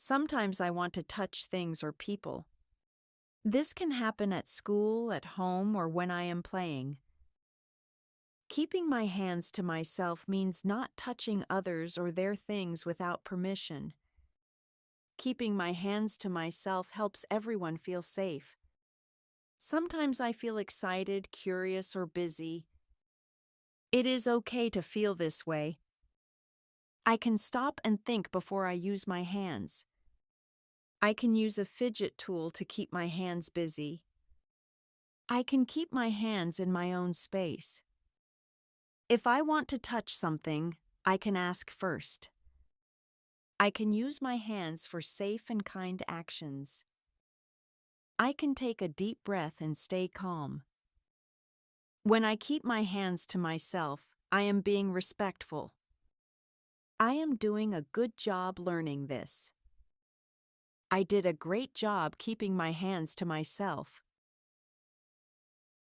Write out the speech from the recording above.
Sometimes I want to touch things or people. This can happen at school, at home, or when I am playing. Keeping my hands to myself means not touching others or their things without permission. Keeping my hands to myself helps everyone feel safe. Sometimes I feel excited, curious, or busy. It is okay to feel this way. I can stop and think before I use my hands. I can use a fidget tool to keep my hands busy. I can keep my hands in my own space. If I want to touch something, I can ask first. I can use my hands for safe and kind actions. I can take a deep breath and stay calm. When I keep my hands to myself, I am being respectful. I am doing a good job learning this. I did a great job keeping my hands to myself.